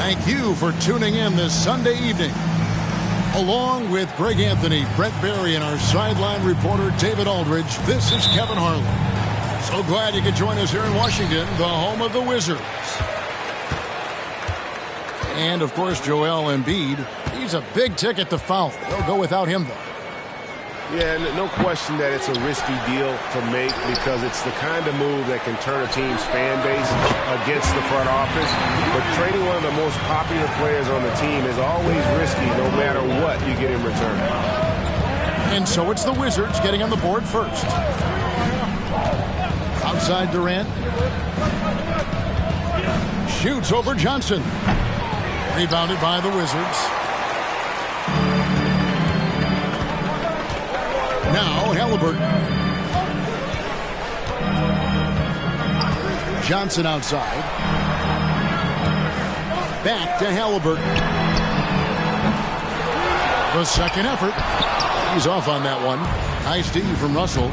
Thank you for tuning in this Sunday evening. Along with Greg Anthony, Brett Barry, and our sideline reporter, David Aldridge, this is Kevin Harlan. So glad you could join us here in Washington, the home of the Wizards. And, of course, Joel Embiid. He's a big ticket to foul. They'll go without him, though. Yeah, no question that it's a risky deal to make because it's the kind of move that can turn a team's fan base against the front office. But trading one of the most popular players on the team is always risky no matter what you get in return. And so it's the Wizards getting on the board first. Outside Durant. Shoots over Johnson. Rebounded by the Wizards. Now Halliburton. Johnson outside. Back to Halliburton. The second effort. He's off on that one. Nice D from Russell.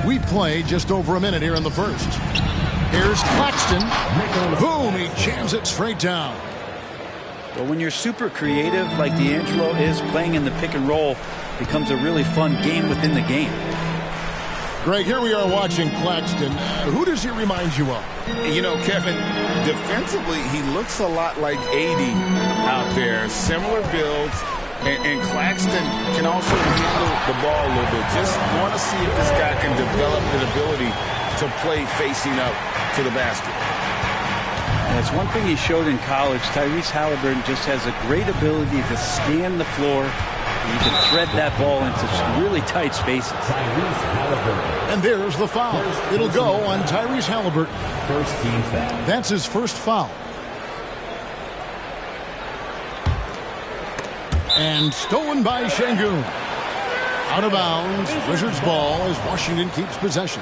We play just over a minute here in the first. Here's Claxton. Boom, he jams it straight down. Well, when you're super creative like D'Angelo is, playing in the pick and roll becomes a really fun game within the game. Greg, here we are watching Claxton. Who does he remind you of? You know, Kevin, defensively, he looks a lot like AD out there. Similar builds. And Claxton can also handle the ball a little bit. Just want to see if this guy can develop the ability to play facing up to the basket. That's one thing he showed in college. Tyrese Halliburton just has a great ability to scan the floor. He can thread that ball into some really tight spaces. And there's the foul. It'll go on Tyrese Halliburton. First team foul. That's his first foul. And stolen by Şengün. Out of bounds. Wizards ball as Washington keeps possession.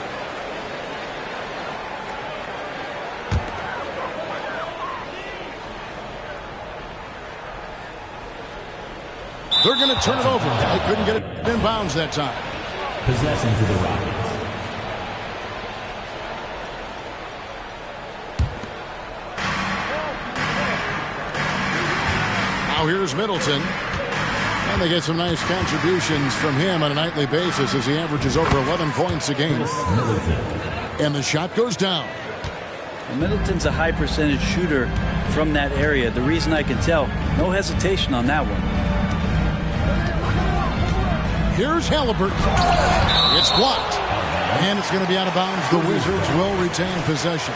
They're going to turn it over. They couldn't get it in bounds that time. Possession to the Rockets. Now here's Middleton. And they get some nice contributions from him on a nightly basis as he averages over 11 points a game. And the shot goes down. Well, Middleton's a high percentage shooter from that area. The reason I can tell, no hesitation on that one. Here's Halliburton. It's blocked. And it's going to be out of bounds. The Wizards will retain possession.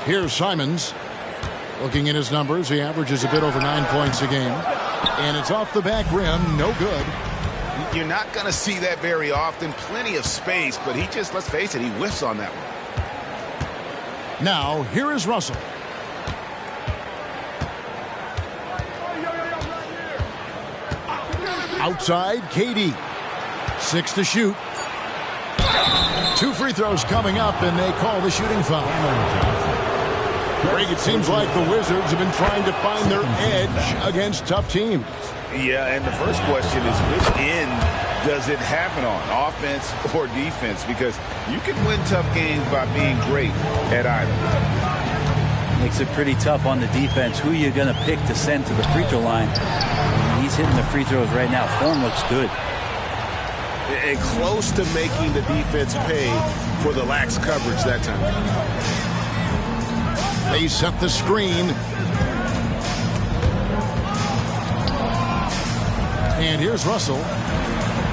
Here's Simons. Looking at his numbers, he averages a bit over 9 points a game. And it's off the back rim. No good. You're not going to see that very often. Plenty of space, but he just, let's face it, he whiffs on that one. Now, here is Russell. Outside, KD. 6 to shoot. 2 free throws coming up, and they call the shooting foul. Greg, it seems like the Wizards have been trying to find their edge against tough teams. Yeah, and the first question is, which end does it happen on, offense or defense? Because you can win tough games by being great at either. Makes it pretty tough on the defense. Who are you going to pick to send to the free throw line? He's hitting the free throws right now. Form looks good. And close to making the defense pay for the lax coverage that time. They set the screen. And here's Russell.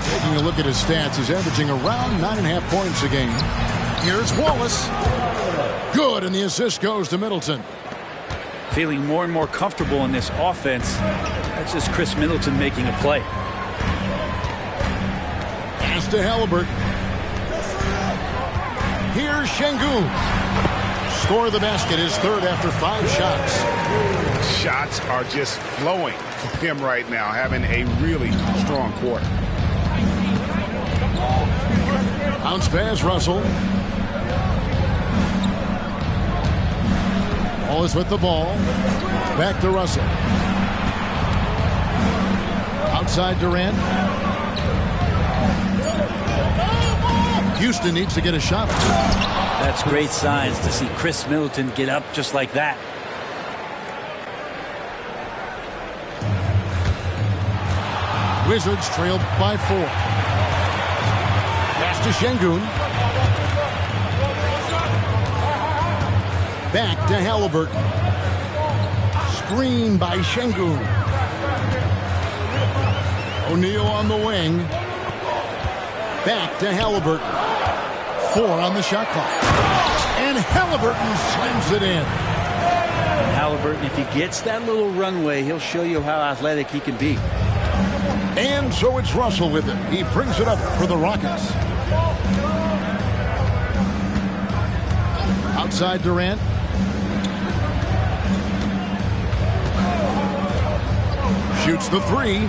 Taking a look at his stats, he's averaging around 9.5 points a game. Here's Wallace. Good, and the assist goes to Middleton. Feeling more and more comfortable in this offense. That's just Chris Middleton making a play. Pass to Halliburton. Here's Şengün. Score the basket, his third after 5 shots. Shots are just flowing for him right now, having a really strong quarter. Bounce pass, Russell. Wallace with the ball. Back to Russell. Outside Durant. Houston needs to get a shot. That's great signs to see Chris Middleton get up just like that. Wizards trailed by 4. Pass to Şengün. Back to Halliburton. Screen by Şengün. O'Neal on the wing. Back to Halliburton. 4 on the shot clock. And Halliburton slams it in. Halliburton, if he gets that little runway, he'll show you how athletic he can be. And so it's Russell with it. He brings it up for the Rockets. Outside Durant. Shoots the 3.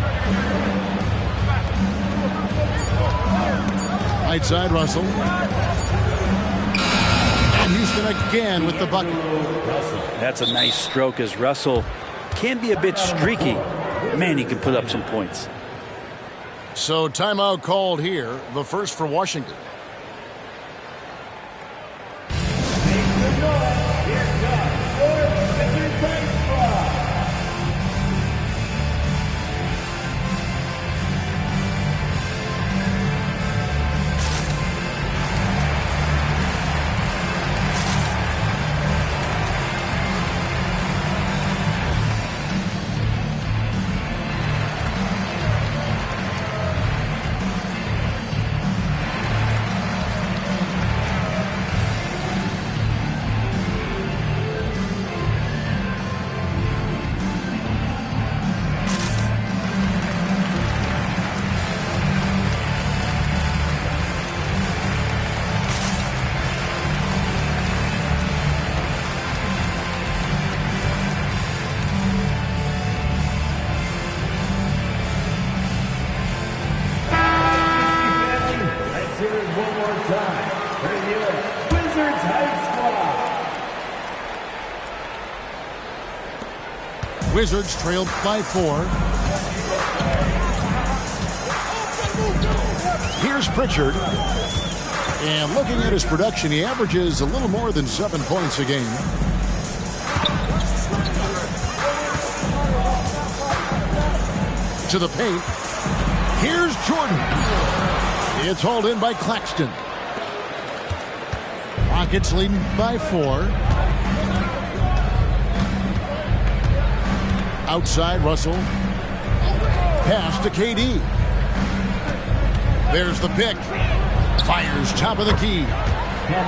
Right side Russell. And Houston again with the bucket. That's a nice stroke as Russell can be a bit streaky. Man, he can put up some points. So timeout called here, the first for Washington. Wizards trailed by 4. Here's Pritchard. And looking at his production, he averages a little more than 7 points a game. To the paint. Here's Jordan. It's hauled in by Claxton. Rockets leading by 4. Outside Russell. Pass to KD. There's the pick. Fires top of the key.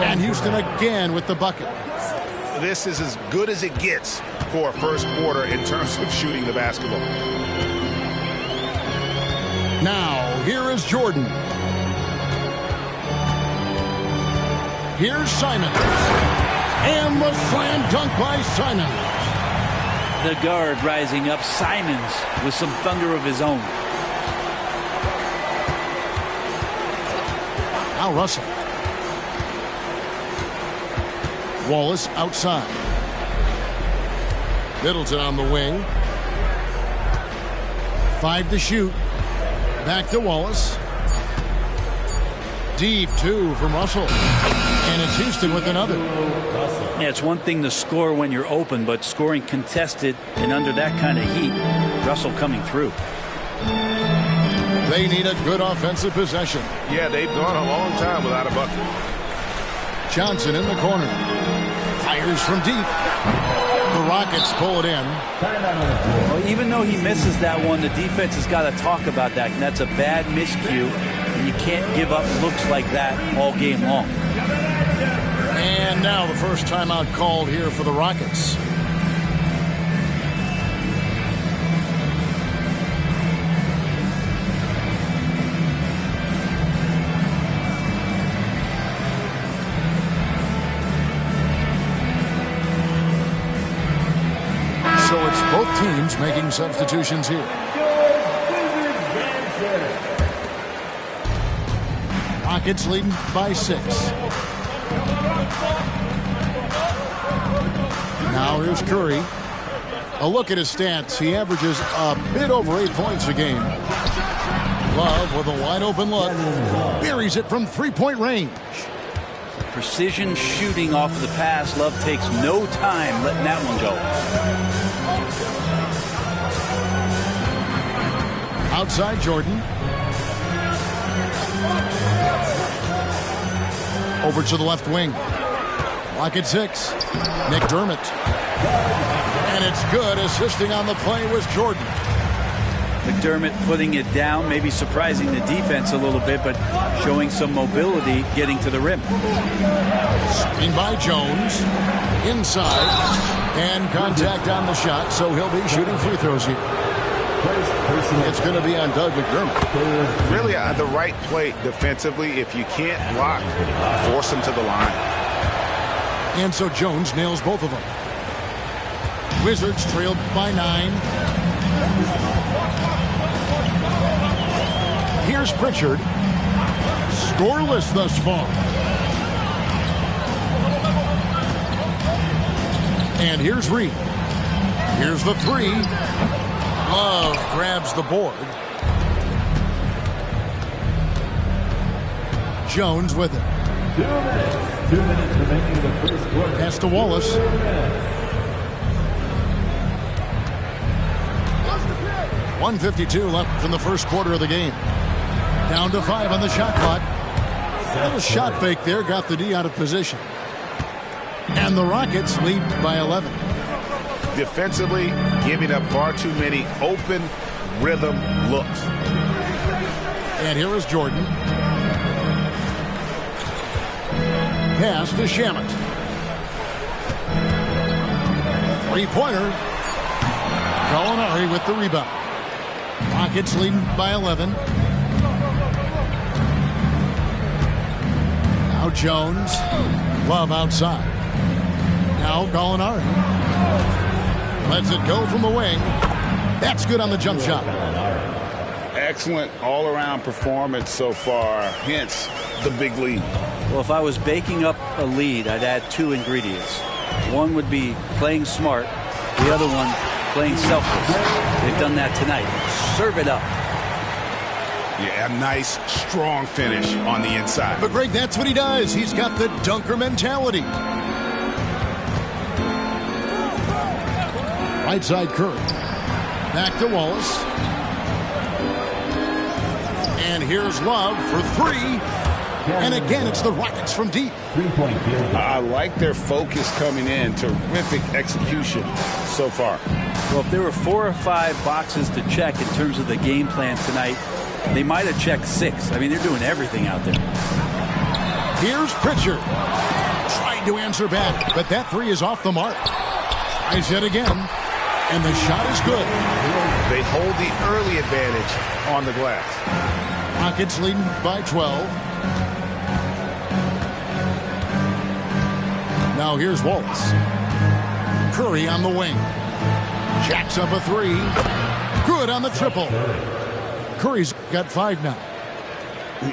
And Houston again with the bucket. This is as good as it gets for a first quarter in terms of shooting the basketball. Now, here is Jordan. Here's Simons. And the slam dunk by Simons. The guard rising up. Simons with some thunder of his own. Now Russell. Wallace outside. Middleton on the wing. 5 to shoot. Back to Wallace. Deep 2 from Russell. And it's Houston with another. Yeah, it's one thing to score when you're open, but scoring contested and under that kind of heat, Russell coming through. They need a good offensive possession. Yeah, they've gone a long time without a bucket. Johnson in the corner. Fires from deep. The Rockets pull it in. Well, even though he misses that one, the defense has got to talk about that. And that's a bad miscue. And you can't give up looks like that all game long. And now the first timeout called here for the Rockets. So it's both teams making substitutions here. Rockets leading by 6. Now here's Curry. A look at his stats. He averages a bit over 8 points a game. Love with a wide-open look. Buries it from three-point range. Precision shooting off the pass. Love takes no time letting that one go. Outside Jordan. Over to the left wing. Lock at 6. McDermott. And it's good. Assisting on the play was Jordan. McDermott putting it down, maybe surprising the defense a little bit, but showing some mobility getting to the rim. Screen by Jones. Inside. And contact on the shot, so he'll be shooting free throws here. It's going to be on Doug McDermott. Really, the right play defensively. If you can't block, force him to the line. And so Jones nails both of them. Wizards trailed by 9. Here's Pritchard. Scoreless thus far. And here's Reed. Here's the 3. Love grabs the board. Jones with it. 2 minutes remaining in the first quarter. Pass to Wallace. 1:52 left in the first quarter of the game. Down to 5 on the shot clock. A little shot fake there, got the D out of position. And the Rockets lead by 11. Defensively, giving up far too many open rhythm looks. And here is Jordan. Pass to Shamet. Three-pointer. Gallinari with the rebound. Rockets leading by 11. Now Jones. Love outside. Now Gallinari. Lets it go from the wing. That's good on the jump shot. Excellent all-around performance so far, hence the big lead. Well, if I was baking up a lead, I'd add 2 ingredients. One would be playing smart. The other one, playing selfless. They've done that tonight. Serve it up. Yeah, a nice, strong finish on the inside. But, Greg, that's what he does. He's got the dunker mentality. Right side Curry. Back to Wallace. And here's Love for 3. And again, it's the Rockets from deep. 3-point field. I like their focus coming in. Terrific execution so far. Well, if there were 4 or 5 boxes to check in terms of the game plan tonight, they might have checked 6. I mean, they're doing everything out there. Here's Pritchard. Trying to answer back, but that 3 is off the mark. Tries it again. And the shot is good. They hold the early advantage on the glass. Rockets leading by 12. Now here's Wallace. Curry on the wing. Jacks up a 3. Good on the triple. Curry's got 5 now.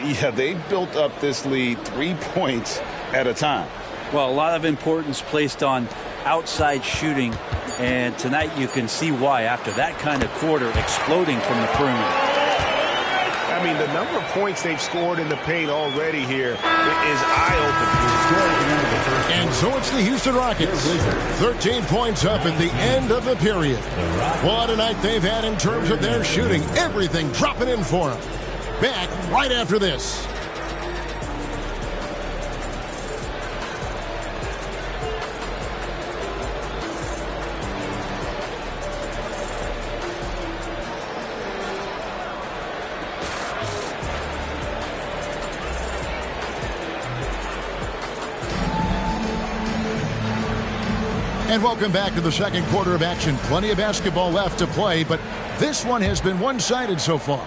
Yeah, they built up this lead 3 points at a time. Well, a lot of importance placed on outside shooting. And tonight you can see why after that kind of quarter exploding from the perimeter. I mean, the number of points they've scored in the paint already here is eye-opening. And so it's the Houston Rockets. 13 points up at the end of the period. What a night they've had in terms of their shooting. Everything dropping in for them. Back right after this. And welcome back to the second quarter of action. Plenty of basketball left to play, but this one has been one-sided so far.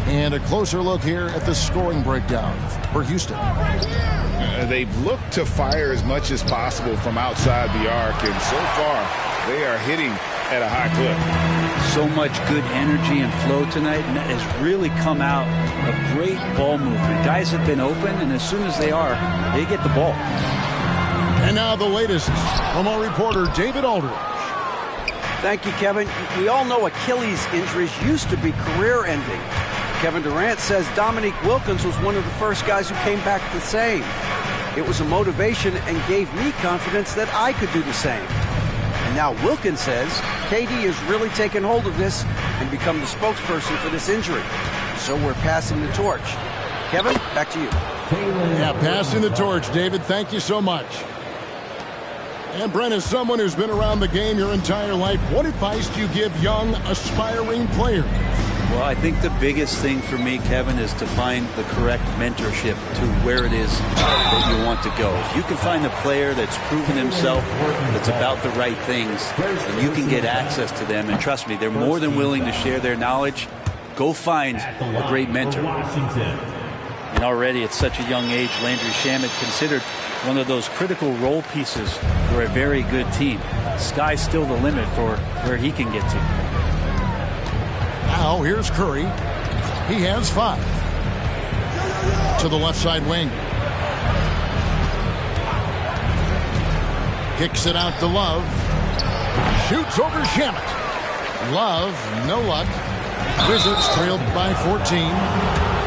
And a closer look here at the scoring breakdown for Houston. They've looked to fire as much as possible from outside the arc, and so far they are hitting at a high clip. So much good energy and flow tonight, and that has really come out of great ball movement. Guys have been open, and as soon as they are, they get the ball. And now the latest from our reporter, David Aldridge. Thank you, Kevin. We all know Achilles injuries used to be career-ending. Kevin Durant says Dominique Wilkins was one of the first guys who came back the same. It was a motivation and gave me confidence that I could do the same. And now Wilkins says KD has really taken hold of this and become the spokesperson for this injury. So we're passing the torch. Kevin, back to you. Yeah, passing the torch, David. Thank you so much. And Brent, as someone who's been around the game your entire life, what advice do you give young, aspiring players? Well, I think the biggest thing for me, Kevin, is to find the correct mentorship to where it is that you want to go. If you can find a player that's proven himself, that's about the right things, and you can get access to them, and trust me, they're more than willing to share their knowledge, go find a great mentor. And already at such a young age, Landry Shamet considered one of those critical role pieces for a very good team. Sky's still the limit for where he can get to. Now here's Curry. He has 5. To the left side wing. Kicks it out to Love. Shoots over Shamet. Love, no luck. Wizards trailed by 14.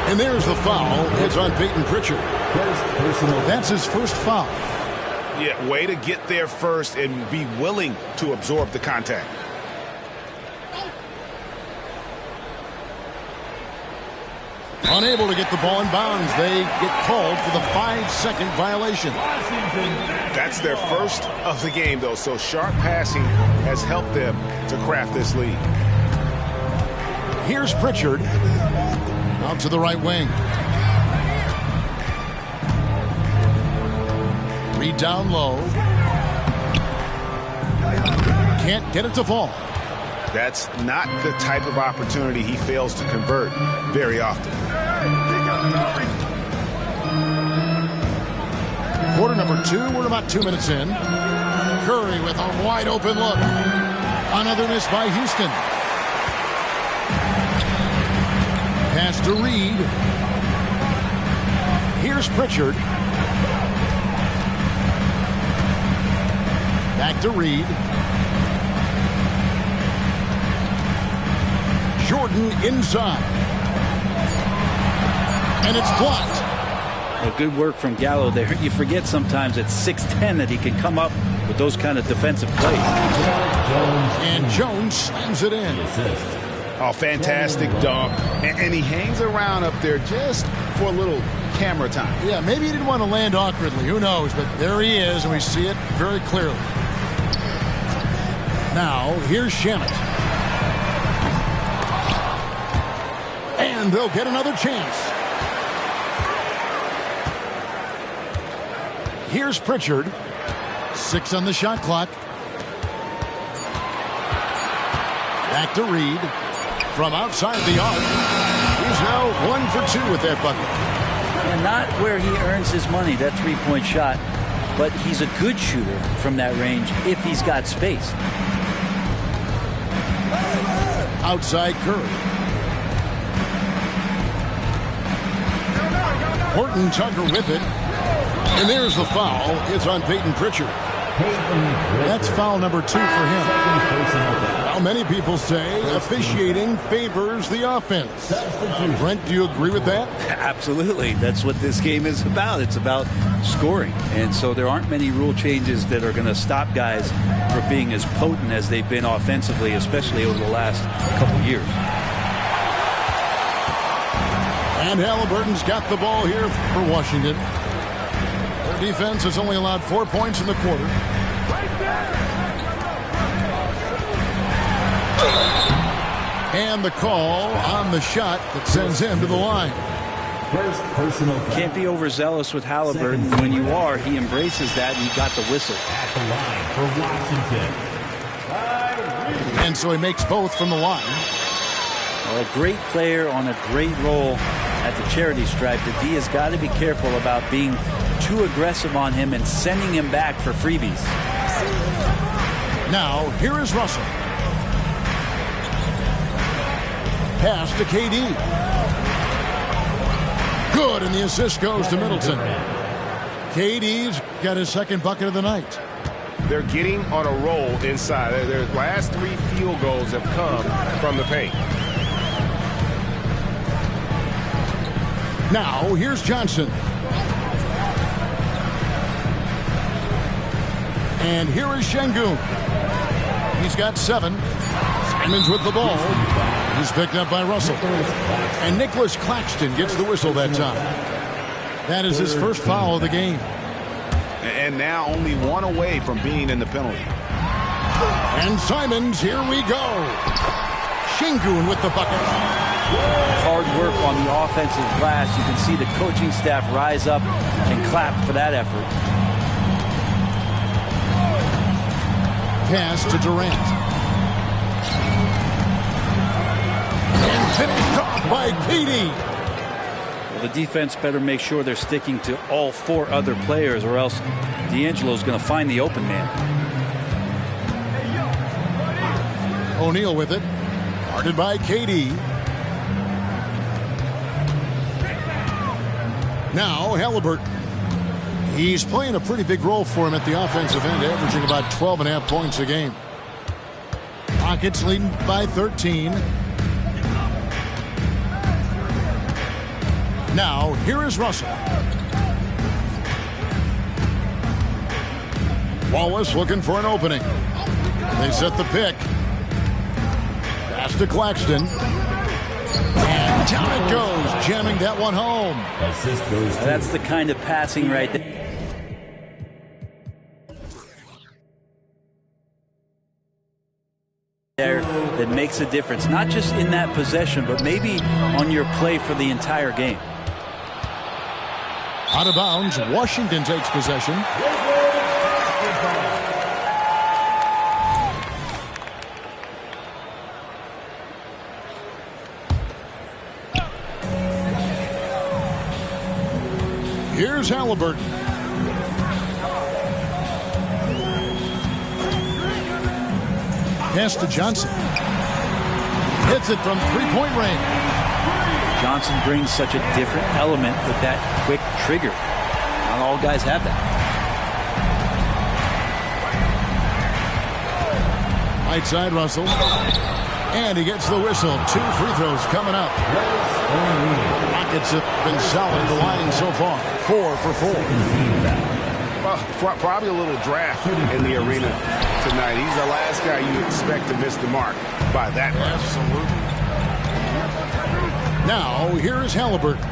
And there's the foul. It's on Peyton Pritchard. That's his first foul. Yeah, way to get there first and be willing to absorb the contact. Unable to get the ball in bounds. They get called for the 5-second violation. That's their first of the game, though, so sharp passing has helped them to craft this lead. Here's Pritchard. Out to the right wing. Reed down low. Can't get it to fall. That's not the type of opportunity he fails to convert very often. Quarter number 2. We're about 2 minutes in. Curry with a wide open look. Another miss by Houston. Pass to Reed. Here's Pritchard. Back to Reed. Jordan inside. And it's blocked. Well, good work from Gallo there. You forget sometimes at 6'10" that he can come up with those kind of defensive plays. And Jones slams it in. Oh, fantastic dunk. And he hangs around up there just for a little camera time. Yeah, maybe he didn't want to land awkwardly. Who knows? But there he is, and we see it very clearly. Now, here's Shamet. And they'll get another chance. Here's Pritchard. 6 on the shot clock. Back to Reed. From outside the arc. He's now 1 for 2 with that bucket. And not where he earns his money, that three-point shot. But he's a good shooter from that range if he's got space. Outside Curry. Horton Tucker with it. And there's the foul. It's on Peyton Pritchard. That's foul number 2 for him. Now, many people say officiating favors the offense. Brent, do you agree with that? Absolutely. That's what this game is about. It's about scoring. And so there aren't many rule changes that are going to stop guys from being as potent as they've been offensively, especially over the last couple years. And Halliburton's got the ball here for Washington. Their defense has only allowed 4 points in the quarter. And the call on the shot that sends him to the line. First personal foul. Can't be overzealous with Halliburton. When you are, he embraces that, and he got the whistle. At the line for Washington. And so he makes both from the line. Well, a great player on a great role at the charity stripe. The D has got to be careful about being too aggressive on him and sending him back for freebies. Now, here is Russell. Pass to KD. Good, and the assist goes to Middleton. KD's got his second bucket of the night. they're getting on a roll inside. Their last 3 field goals have come from the paint. Now, here's Johnson. And here is Şengün. He's got 7. Simons with the ball. He's picked up by Russell. And Nicholas Claxton gets the whistle that time. That is his first foul of the game. And now only 1 away from being in the penalty. And Simons, here we go. Şengün with the bucket. Hard work on the offensive glass. You can see the coaching staff rise up and clap for that effort. Pass to Durant. And finished off by KD. Well, the defense better make sure they're sticking to all 4 other players, or else D'Angelo's going to find the open man. O'Neal with it. Guarded by KD. Now Halliburton. He's playing a pretty big role for him at the offensive end, averaging about 12.5 points a game. Rockets leading by 13. Now, here is Russell. Wallace looking for an opening. They set the pick. Pass to Claxton. And down it goes, jamming that one home. That's the kind of passing right there that makes a difference, not just in that possession, but maybe on your play for the entire game. Out of bounds, Washington takes possession. Here's Halliburton. Pass to Johnson. Hits it from 3-point range. Johnson brings such a different element with that quick trigger. Not all guys have that. Right side, Russell. And he gets the whistle. 2 free throws coming up. Rockets have been solid at the line so far. 4 for 4. Well, probably a little draft in the arena tonight. He's the last guy you expect to miss the mark by that much. Absolutely. Now, here is Halliburton.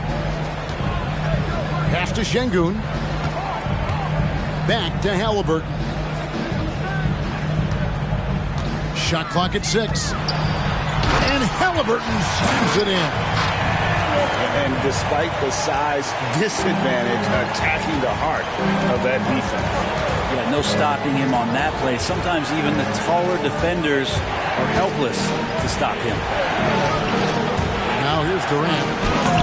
Pass to Şengün. Back to Halliburton. Shot clock at 6. And Halliburton slams it in. And despite the size disadvantage, attacking the heart of that defense. Yeah, no stopping him on that play. Sometimes even the taller defenders are helpless to stop him. Now here's Durant.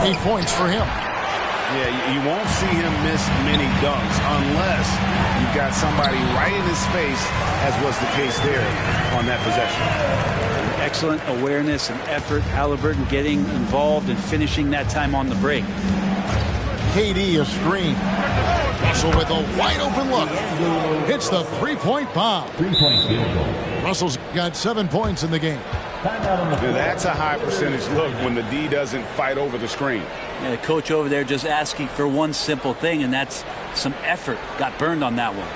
8 points for him. Yeah, you won't see him miss many dunks unless you've got somebody right in his face, as was the case there on that possession. Excellent awareness and effort. Halliburton getting involved and finishing that time on the break. KD a screen. Russell with a wide open look. Hits the 3-point bomb. 3-point field goal. Russell's got 7 points in the game. That's a high percentage look when the D doesn't fight over the screen. Yeah, the coach over there just asking for one simple thing, and that's some effort. Got burned on that one.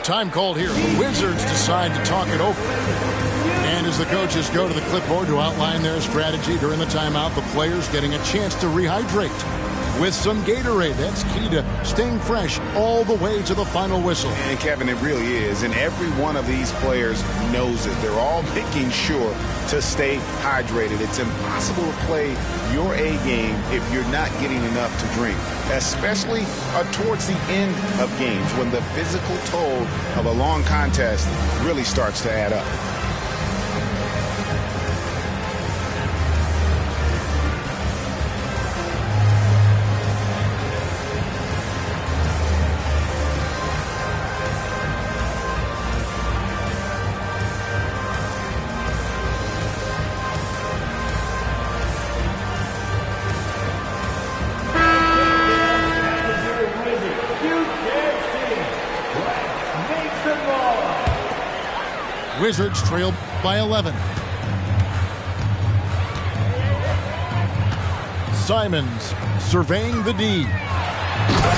Time called here. The Wizards decide to talk it over. And as the coaches go to the clipboard to outline their strategy during the timeout, the players getting a chance to rehydrate with some Gatorade. That's key to staying fresh all the way to the final whistle. And Kevin, it really is. And every one of these players knows it. They're all making sure to stay hydrated. It's impossible to play your A game if you're not getting enough to drink, especially towards the end of games when the physical toll of a long contest really starts to add up. Wizards trail by 11. Simons surveying the D.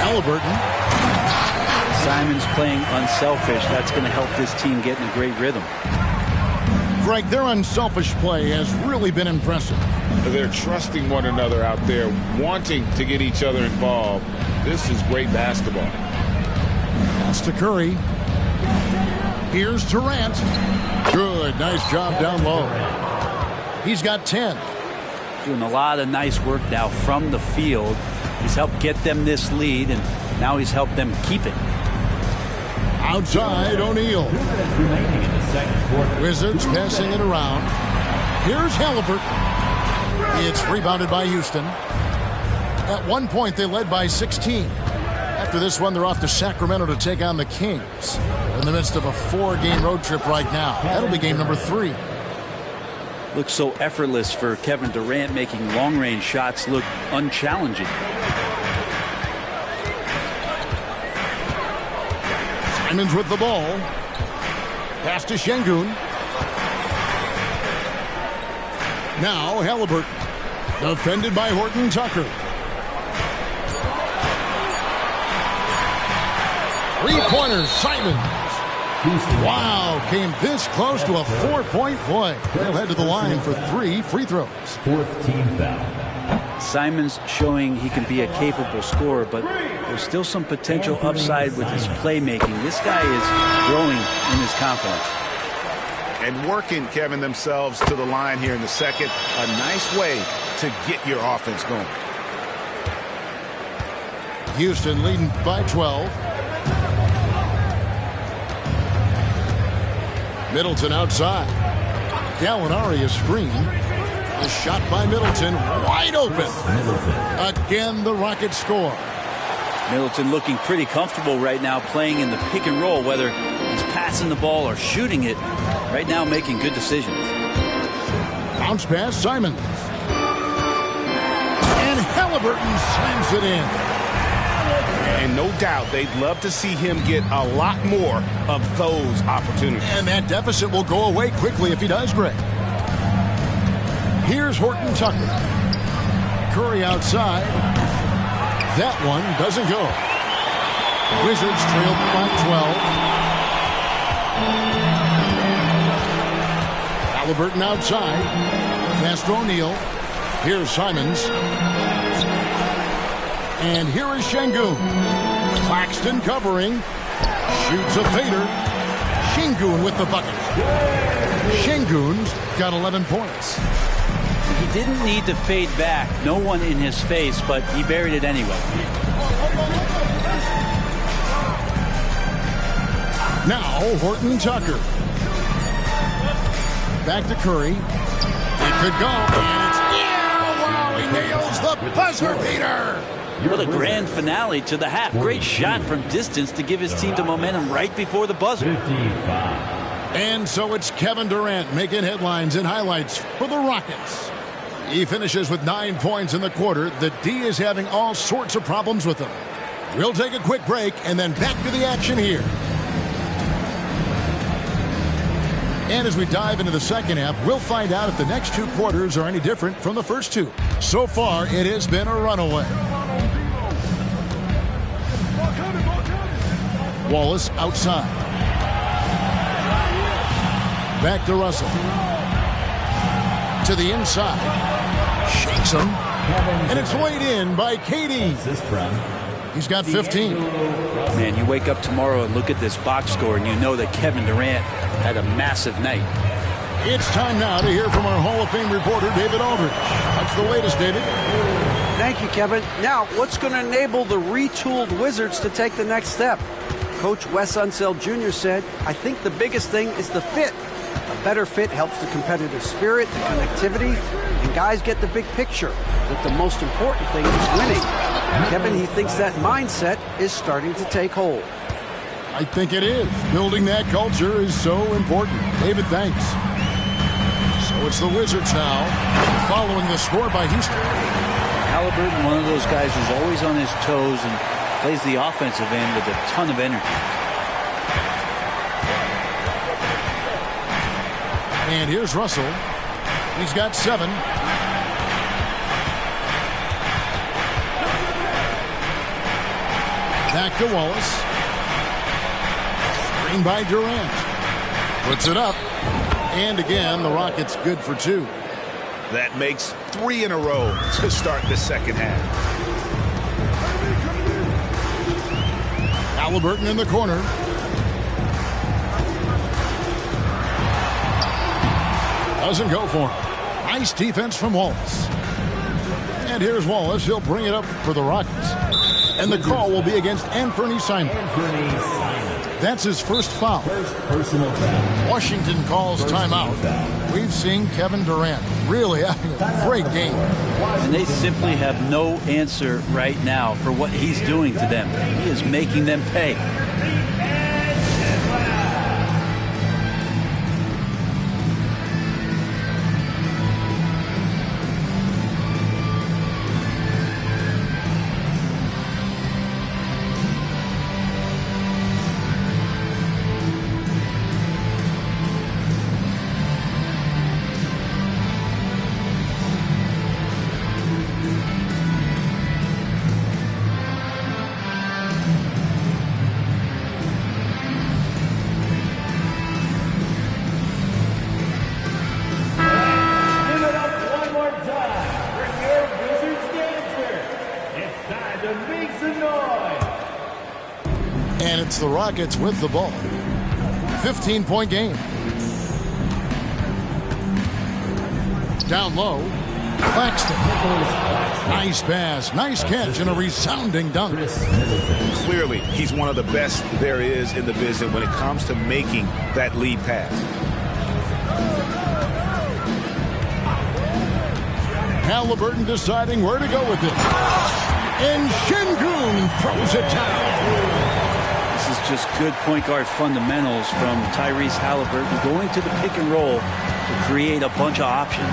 Halliburton. Simons playing unselfish. That's going to help this team get in a great rhythm. Greg, their unselfish play has really been impressive. They're trusting one another out there, wanting to get each other involved. This is great basketball. Pass to Curry. Here's Durant. Good. Nice job down low. He's got 10. Doing a lot of nice work now from the field. He's helped get them this lead, and now he's helped them keep it. Outside, O'Neal. Wizards passing it around. Here's Halliburton. It's rebounded by Houston. At one point, they led by 16. After this one, they're off to Sacramento to take on the Kings. They're in the midst of a 4-game road trip right now. That'll be game number 3. Looks so effortless for Kevin Durant, making long-range shots look unchallenging. Simons with the ball. Pass to Şengün. Now Halliburton. Defended by Horton Tucker. 3-pointers, Simons. Wow, came this close to a 4-point play. They'll head to the line for 3 free throws. 4th team foul. Simons showing he can be a capable scorer, but there's still some potential upside with his playmaking. This guy is growing in his confidence. And working, Kevin, themselves to the line here in the second. A nice way to get your offense going. Houston leading by 12. Middleton outside. Gallinari is screened. A shot by Middleton, wide open. Again, the Rockets score. Middleton looking pretty comfortable right now, playing in the pick and roll, whether he's passing the ball or shooting it. Right now, making good decisions. Bounce pass, Simons. And Halliburton slams it in. And no doubt they'd love to see him get a lot more of those opportunities. And that deficit will go away quickly if he does, Greg. Here's Horton Tucker. Curry outside. That one doesn't go. Wizards trail by 12. Halliburton outside. Pass to O'Neal. Here's Simons. And here is Şengün. Claxton covering. Shoots a fader. Şengün with the bucket. Şengün's got 11 points. He didn't need to fade back. No one in his face, but he buried it anyway. Now Horton Tucker. Back to Curry. It could go. And it's wow, he nails the buzzer beater. What a grand finale to the half. Great shot from distance to give his team the momentum right before the buzzer. 55. And so it's Kevin Durant making headlines and highlights for the Rockets. He finishes with 9 points in the quarter. The D is having all sorts of problems with him. We'll take a quick break and then back to the action here. And as we dive into the second half, we'll find out if the next 2 quarters are any different from the first 2. So far, it has been a runaway. Wallace outside. Back to Russell. To the inside. Shakes him. And it's laid in by KD. He's got 15. Man, you wake up tomorrow and look at this box score and you know that Kevin Durant had a massive night. It's time now to hear from our Hall of Fame reporter, David Aldridge. What's the latest, David? Thank you, Kevin. Now, what's going to enable the retooled Wizards to take the next step? Coach Wes Unseld Jr. said, I think the biggest thing is the fit. A better fit helps the competitive spirit, the connectivity, and guys get the big picture. But the most important thing is winning. Kevin, he thinks that mindset is starting to take hold. I think it is. Building that culture is so important. David, thanks. So it's the Wizards now, following the score by Houston. Halliburton, one of those guys who's always on his toes and plays the offensive end with a ton of energy. And here's Russell. He's got 7. Back to Wallace. Screen by Durant. Puts it up. And again, the Rockets good for 2. That makes 3 in a row to start the second half. Halliburton in the corner. Doesn't go for him. Nice defense from Wallace. And here's Wallace. He'll bring it up for the Rockets. And the call will be against Anthony Simon. That's his first foul. Personal foul. Washington calls timeout. We've seen Kevin Durant really having a great game. And they simply have no answer right now for what he's doing to them. He is making them pay. And it's the Rockets with the ball. 15-point game. Down low. Claxton. Nice pass. Nice catch and a resounding dunk. Clearly, he's one of the best there is in the business when it comes to making that lead pass. Halliburton deciding where to go with it. And Şengün throws it down. This is just good point guard fundamentals from Tyrese Halliburton, going to the pick and roll to create a bunch of options.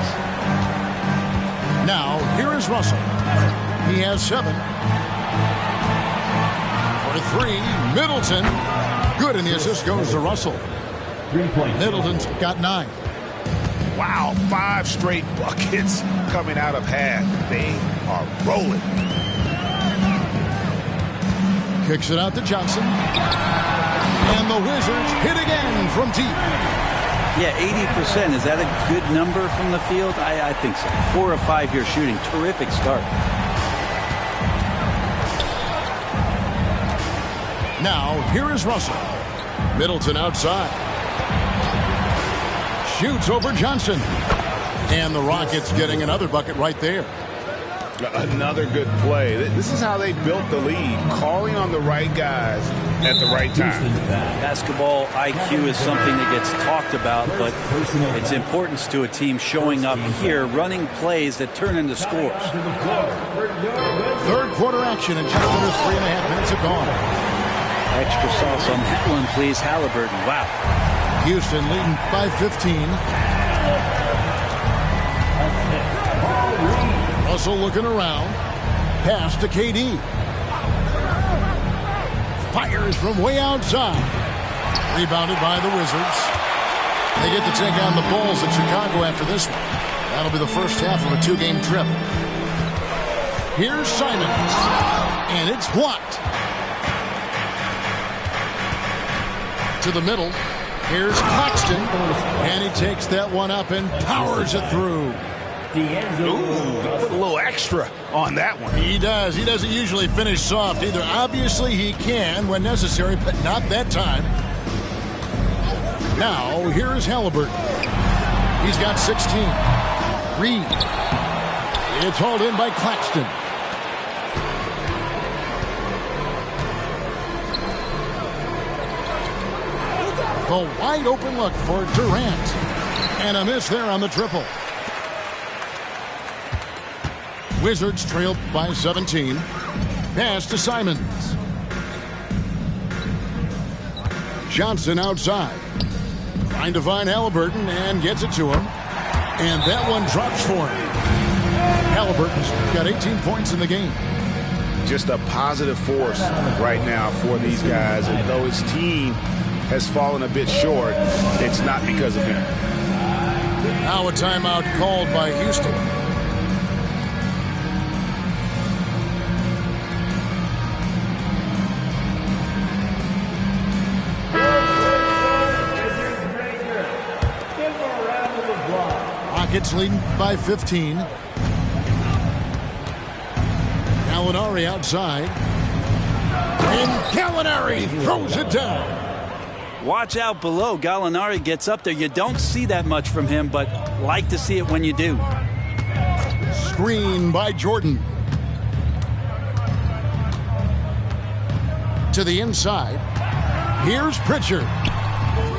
Now, here is Russell. He has 7. For 3, Middleton. Good, and the assist goes to Russell. 3-point. Middleton's got 9. Wow, 5 straight buckets coming out of half. They are rolling. Kicks it out to Johnson. And the Wizards hit again from deep. Yeah, 80%. Is that a good number from the field? I think so. 4 of 5 here shooting. Terrific start. Now, here is Russell. Middleton outside. Shoots over Johnson. And the Rockets getting another bucket right there. Another good play. This is how they built the lead, calling on the right guys at the right time. Basketball IQ is something that gets talked about, but its importance to a team showing up here, running plays that turn into scores. Third quarter action, and just under 3.5 minutes have gone. Extra sauce on that one, please. Halliburton. Wow. Houston leading by 15. Russell looking around. Pass to KD. Fires from way outside. Rebounded by the Wizards. They get to take on the Bulls in Chicago after this one. That'll be the first half of a 2-game trip. Here's Simon. And it's blocked. To the middle. Here's Claxton. And he takes that one up and powers it through. Ooh, put a little extra on that one. He does. He doesn't usually finish soft either. Obviously, he can when necessary, but not that time. Now, here is Halliburton. He's got 16. Reed. It's hauled in by Claxton. The wide open look for Durant. And a miss there on the triple. Wizards trailed by 17. Pass to Simons. Johnson outside. Trying to find Halliburton and gets it to him. And that one drops for him. Halliburton's got 18 points in the game. Just a positive force right now for these guys. And though his team has fallen a bit short, it's not because of him. Now a timeout called by Houston. Rockets leading by 15. Gallinari outside. And Gallinari throws it down. Watch out below. Gallinari gets up there. You don't see that much from him, but like to see it when you do. Screen by Jordan. To the inside. Here's Pritchard.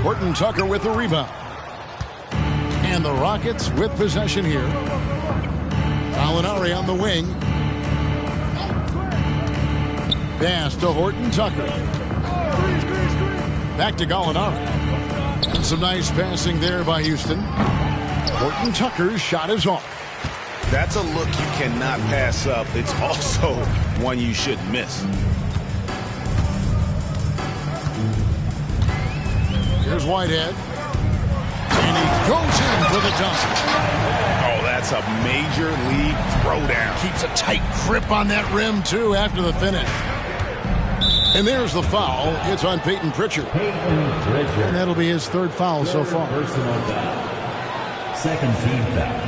Horton Tucker with the rebound. And the Rockets with possession here. Gallinari on the wing. Pass to Horton Tucker. Back to Gallinari. And some nice passing there by Houston. Horton Tucker's shot is off. That's a look you cannot pass up. It's also one you should miss. Here's Whitehead. And he goes in for the dunk. Oh, that's a major league throwdown. Keeps a tight grip on that rim, too, after the finish. And there's the foul. It's on Peyton Pritchard. And that'll be his third foul so far. Personal foul. Second team foul.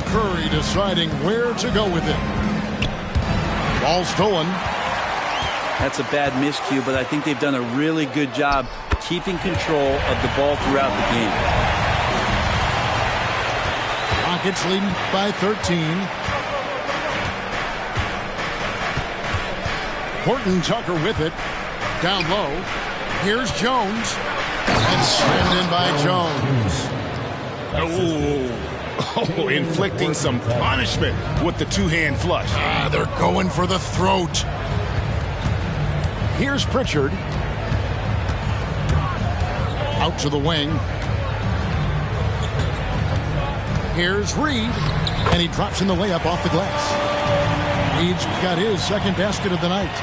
Curry deciding where to go with it. Ball stolen. That's a bad miscue, but I think they've done a really good job keeping control of the ball throughout the game. Rockets leading by 13. Horton Tucker with it. Down low. Here's Jones. And slammed in by Jones. Oh, inflicting some punishment with the two-hand flush. They're going for the throat. Here's Pritchard. Out to the wing. Here's Reed. And he drops in the layup off the glass. Reed's got his second basket of the night.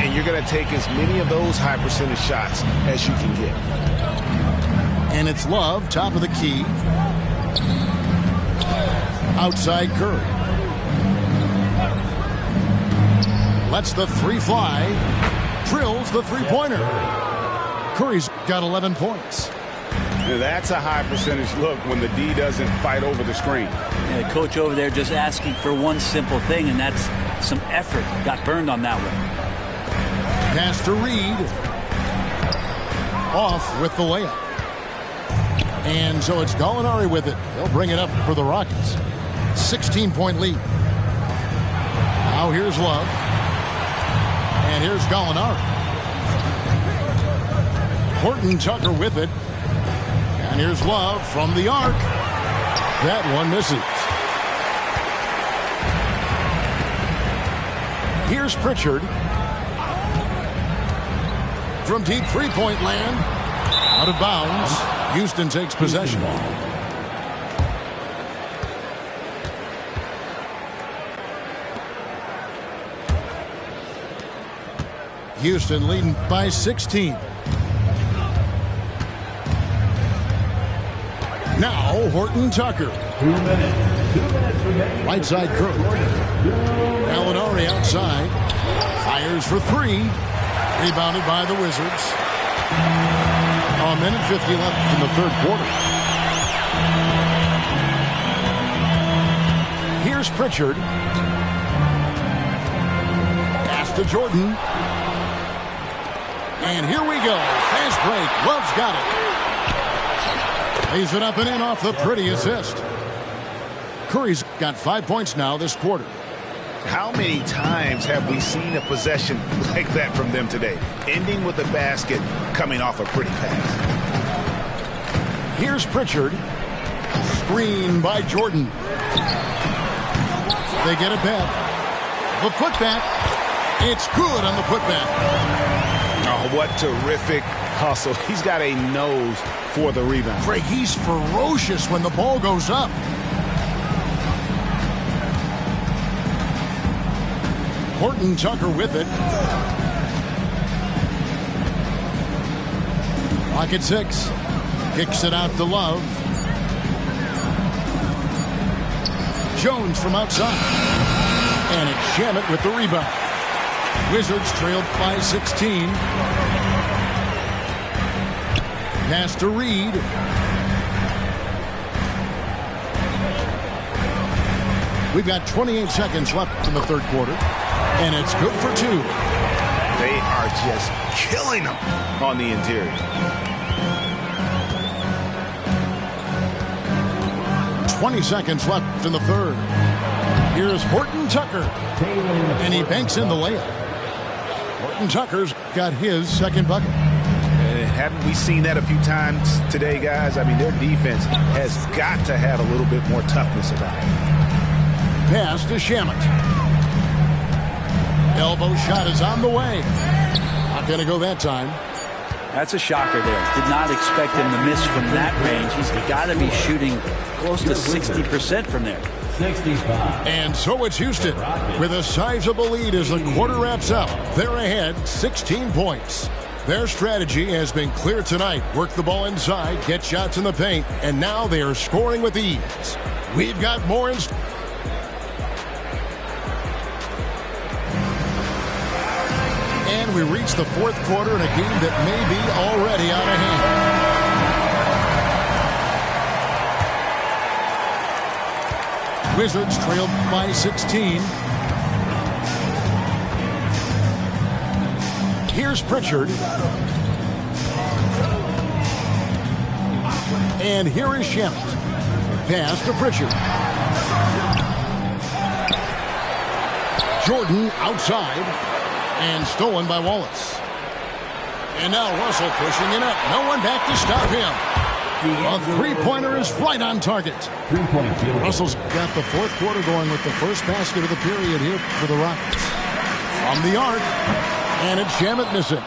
And you're going to take as many of those high percentage shots as you can get. And it's Love, top of the key. Outside Curry. Lets the three fly. Drills the three-pointer. Curry's got 11 points. Now that's a high percentage look when the D doesn't fight over the screen. Yeah, the coach over there just asking for one simple thing, and that's some effort. Got burned on that one. Pass to Reed. Off with the layup. And so it's Gallinari with it. He'll bring it up for the Rockets. 16-point lead. Now here's Love. And here's Gallinari. Horton Tucker with it. And here's Love from the arc. That one misses. Here's Pritchard. From deep three-point land. Out of bounds. Houston takes possession. Houston leading by 16. Now Horton Tucker. 2 minutes. 2 minutes remaining. Right side Curry. Gallinari outside. Fires for three. Rebounded by the Wizards. A minute 50 left in the third quarter. Here's Pritchard. Pass to Jordan. And here we go. Fast break. Love's got it. Lays it up and in off the pretty assist. Curry's got 5 points now this quarter. How many times have we seen a possession like that from them today? Ending with a basket, coming off a pretty pass. Here's Pritchard. Screen by Jordan. They get it back. The putback. It's good on the putback. Oh, what terrific hustle. He's got a nose for the rebound. Greg, he's ferocious when the ball goes up. Horton Tucker with it. Clock at 6. Kicks it out to Love. Jones from outside. And it's Shamet with the rebound. Wizards trailed by 16. Pass to Reed. We've got 28 seconds left in the third quarter. And it's good for 2. They are just killing them on the interior. 20 seconds left in the third. Here's Horton Tucker. And he banks in the layup. Horton Tucker's got his second bucket. Haven't we seen that a few times today, guys? I mean, their defense has got to have a little bit more toughness about it. Pass to Shamet. Elbow shot is on the way. Not going to go that time. That's a shocker there. Did not expect him to miss from that range. He's got to be shooting close to 60% from there. 65. And so it's Houston with a sizable lead as the quarter wraps up. They're ahead 16 points. Their strategy has been clear tonight. Work the ball inside, get shots in the paint, and now they are scoring with ease. We've got more in. And we reach the fourth quarter in a game that may be already out of hand. Wizards trailed by 16. Here's Pritchard. And here is Shamet. Pass to Pritchard. Jordan outside. And stolen by Wallace. And now Russell pushing it up. No one back to stop him. A three-pointer is right on target. Three-point field. Russell's got the fourth quarter going with the first basket of the period here for the Rockets. From the arc. And it's Shamet missing.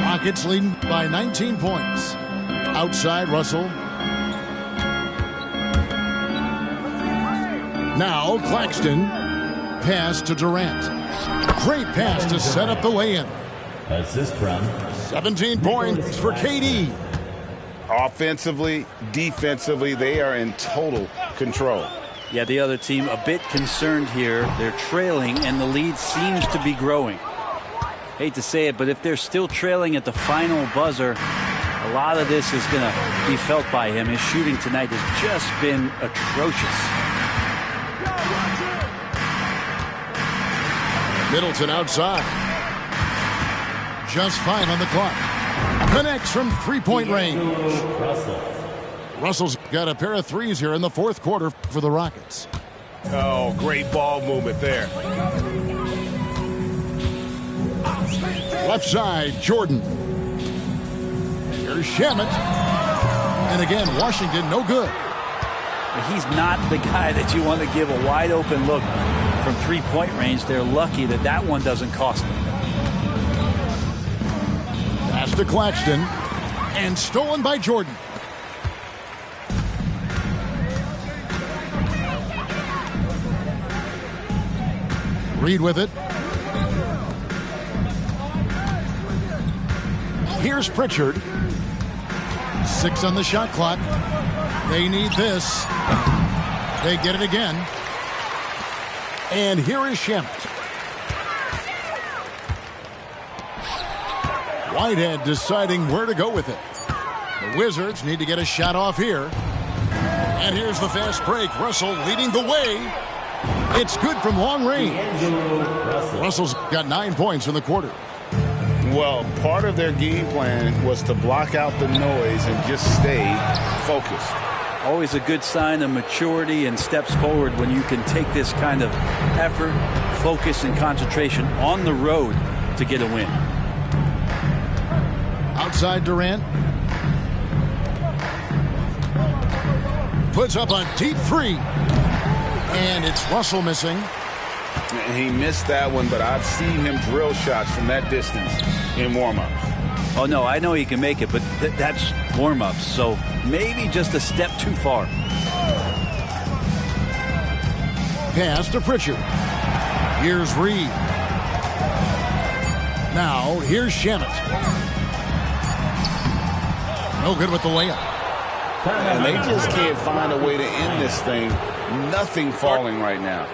Rockets leading by 19 points. Outside Russell. Now Claxton. Pass to Durant. Great pass to set up the lay-in. Assist from 17 points for KD. Offensively, defensively, they are in total control. Yeah, the other team a bit concerned here. They're trailing, and the lead seems to be growing. Hate to say it, but if they're still trailing at the final buzzer, a lot of this is going to be felt by him. His shooting tonight has just been atrocious. Middleton outside. Just 5 on the clock. Connects from three-point range. Russell's got a pair of threes here in the fourth quarter for the Rockets. Oh, great ball movement there. Left side, Jordan. Here's Shamet. And again, Washington, no good. He's not the guy that you want to give a wide-open look from three-point range. They're lucky that that one doesn't cost them. Pass to Claxton. And stolen by Jordan. Reed with it. Here's Pritchard. 6 on the shot clock. They need this. They get it again. And here is Shamet. Whitehead deciding where to go with it. The Wizards need to get a shot off here. And here's the fast break. Russell leading the way. It's good from long range. Russell's got 9 points in the quarter. Well, part of their game plan was to block out the noise and just stay focused. Always a good sign of maturity and steps forward when you can take this kind of effort, focus, and concentration on the road to get a win. Outside Durant. Puts up a deep three. And it's Russell missing. He missed that one, but I've seen him drill shots from that distance in warm-ups. Oh, no, I know he can make it, but that's warm-ups, so maybe just a step too far. Pass to Pritchard. Here's Reed. Now, here's Shamet. No good with the layup. And they just can't find a way to end this thing. Nothing falling right now.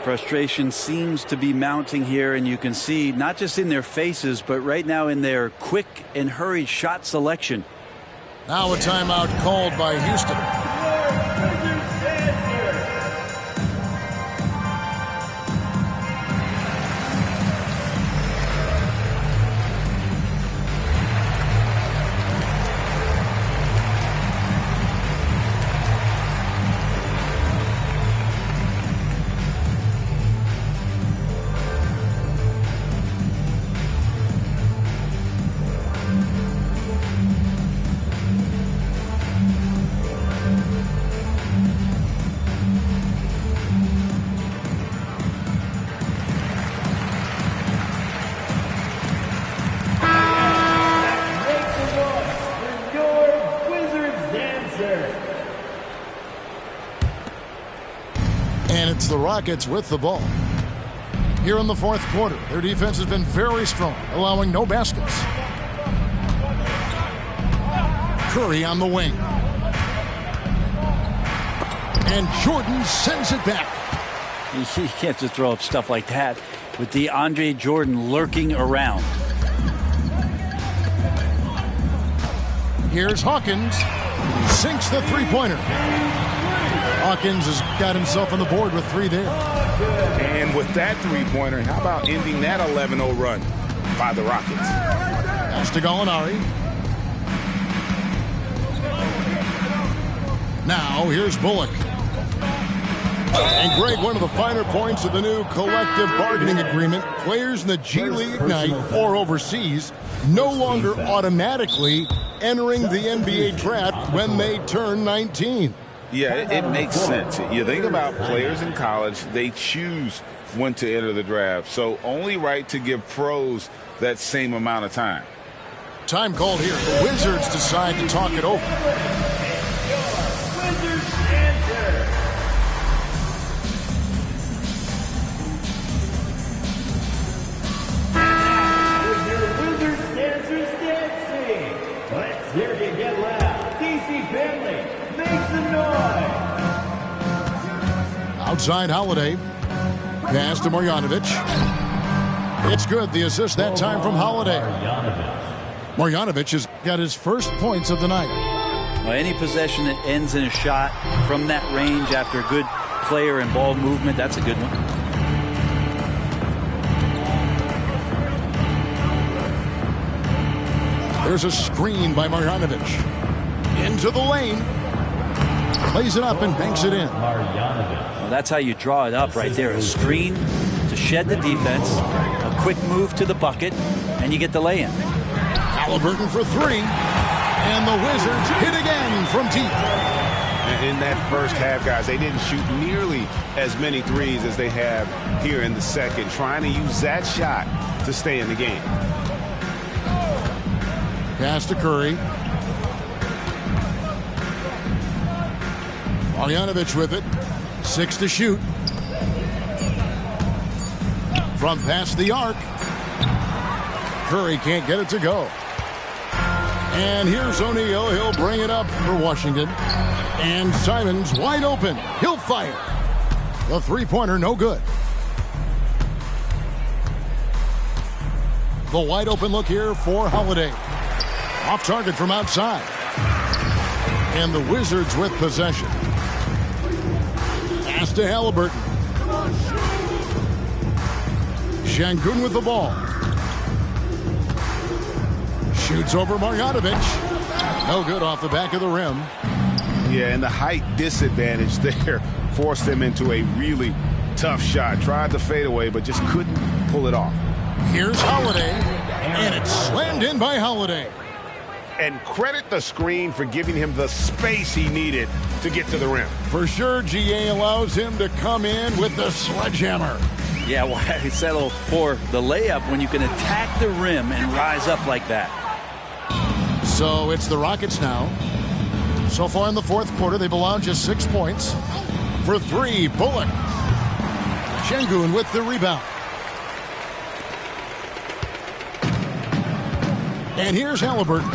Frustration seems to be mounting here, and you can see not just in their faces, but right now in their quick and hurried shot selection. Now a timeout called by Houston. The Rockets with the ball. Here in the fourth quarter, their defense has been very strong, allowing no baskets. Curry on the wing. And Jordan sends it back. You can't just throw up stuff like that with DeAndre Jordan lurking around. Here's Hawkins. He sinks the three-pointer. Hawkins has got himself on the board with 3 there. And with that three-pointer, how about ending that 11-0 run by the Rockets? Pass to Gallinari. Now here's Bullock. And Greg, one of the finer points of the new collective bargaining agreement, players in the G League Ignite or overseas no longer automatically entering the NBA draft when they turn 19. Yeah, it makes sense. You think about players in college, they choose when to enter the draft. So only right to give pros that same amount of time. Time called here. The Wizards decide to talk it over. Wizards answer. Wizards dancers dancing. Let's hear you get loud. DC family. Make some noise. Outside Holiday. Pass to Marjanovic. It's good. The assist that time from Holiday. Marjanovic has got his first points of the night. Well, any possession that ends in a shot from that range after a good player and ball movement, that's a good one. There's a screen by Marjanovic. Into the lane. Plays it up and banks it in. Well, that's how you draw it up right there. A screen to shed the defense, a quick move to the bucket, and you get the lay-in. Halliburton for 3. And the Wizards hit again from deep. In that first half, guys, they didn't shoot nearly as many threes as they have here in the second, trying to use that shot to stay in the game. Pass to Curry. Marjanovic with it. 6 to shoot. From past the arc. Curry can't get it to go. And here's O'Neal. He'll bring it up for Washington. And Simons wide open. He'll fire. The three-pointer no good. The wide open look here for Holiday. Off target from outside. And the Wizards with possession. Pass to Halliburton. Şengün with the ball. Shoots over Marjanovic. No good off the back of the rim. Yeah, and the height disadvantage there forced him into a really tough shot. Tried to fade away, but just couldn't pull it off. Here's Holiday. And it's slammed in by Holiday. And credit the screen for giving him the space he needed to get to the rim. For sure, GA allows him to come in with the sledgehammer. Yeah, why settle for the layup when you can attack the rim and rise up like that? So it's the Rockets now. So far in the fourth quarter, they've allowed just 6 points. For 3, Bullock. Şengün with the rebound. And here's Halliburton.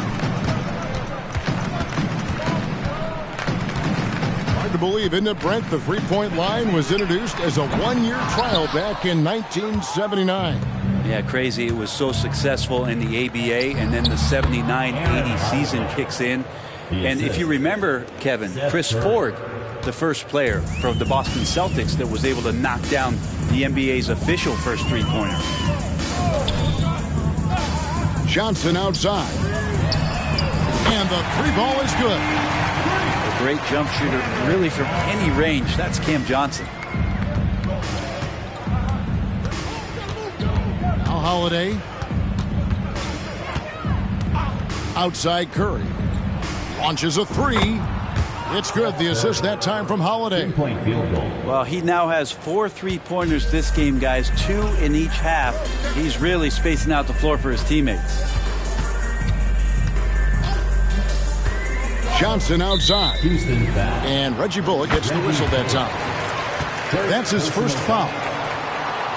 Hard to believe, isn't it, Brent? The three-point line was introduced as a one-year trial back in 1979. Yeah, crazy. It was so successful in the ABA, and then the 79-80 season kicks in. And if you remember, Kevin, Chris Ford, the first player from the Boston Celtics that was able to knock down the NBA's official first three-pointer. Johnson outside. And the three ball is good. A great jump shooter, really from any range. That's Cam Johnson. Now Holiday. Outside Curry. Launches a three. It's good. The assist that time from Holiday. Three-point field goal. Well, he now has 4 3-pointers this game, guys. 2 in each half. He's really spacing out the floor for his teammates. Johnson outside. Houston foul. And Reggie Bullock gets the whistle that time. That's his first foul.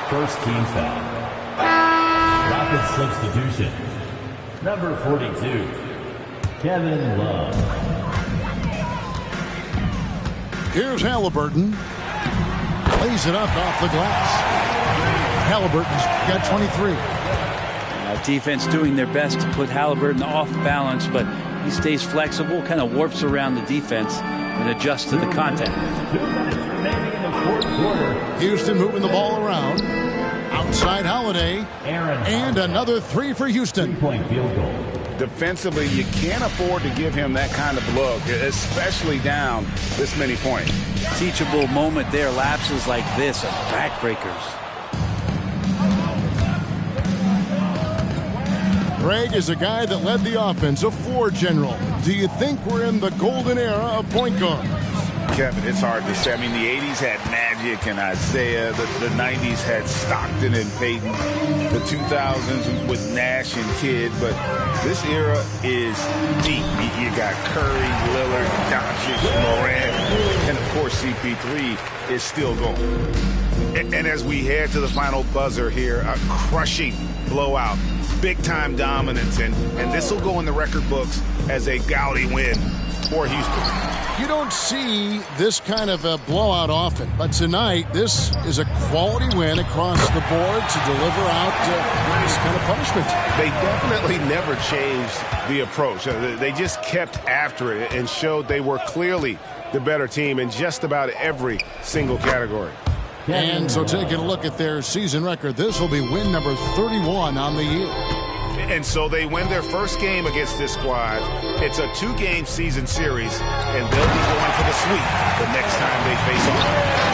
First team foul. Rockets substitution. Number 42, Kevin Love. Here's Halliburton. Lays it up off the glass. Halliburton's got 23. Defense doing their best to put Halliburton off balance, but he stays flexible, kind of warps around the defense and adjusts to the contact. 2 minutes remaining in the fourth quarter. Houston moving the ball around. Outside Holiday. And another three for Houston. Three-point field goal. Defensively, you can't afford to give him that kind of look, especially down this many points. Teachable moment there. Lapses like this are backbreakers. Greg is a guy that led the offense, a floor general. Do you think we're in the golden era of point guards? Kevin, it's hard to say. I mean, the 80s had Magic and Isaiah. The 90s had Stockton and Payton. The 2000s with Nash and Kidd. But this era is deep. You got Curry, Lillard, Doncic, Morant, and, of course, CP3 is still going. And as we head to the final buzzer here, a crushing blowout. Big-time dominance, and this will go in the record books as a gaudy win for Houston. You don't see this kind of a blowout often, but tonight this is a quality win across the board to deliver out this kind of punishment. They definitely never changed the approach. They just kept after it and showed they were clearly the better team in just about every single category. And so taking a look at their season record, this will be win number 31 on the year. And so they win their first game against this squad. It's a 2-game season series, and they'll be going for the sweep the next time they face off.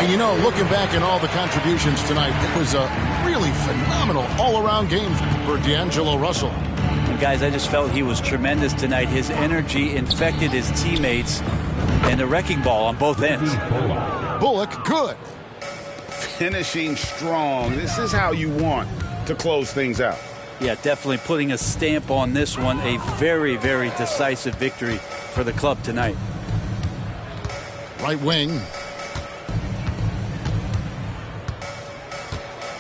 And you know, looking back at all the contributions tonight, it was a really phenomenal all-around game for D'Angelo Russell. And guys, I just felt he was tremendous tonight. His energy infected his teammates, and a wrecking ball on both ends. Bullock, good. Finishing strong. This is how you want to close things out. Yeah, definitely putting a stamp on this one. A very, very decisive victory for the club tonight. Right wing.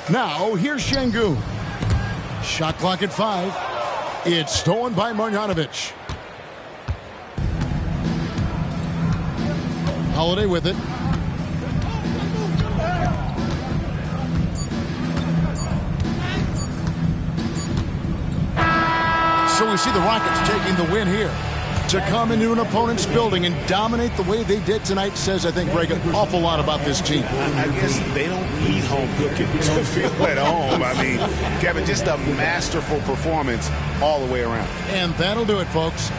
Now, here's Şengün. Shot clock at 5. It's stolen by Marjanovic. Holiday with it. So we see the Rockets taking the win here. To come into an opponent's building and dominate the way they did tonight says, I think, Greg, an awful lot about this team. I guess they don't need home cooking to feel at home. I mean, Kevin, just a masterful performance all the way around. And that'll do it, folks.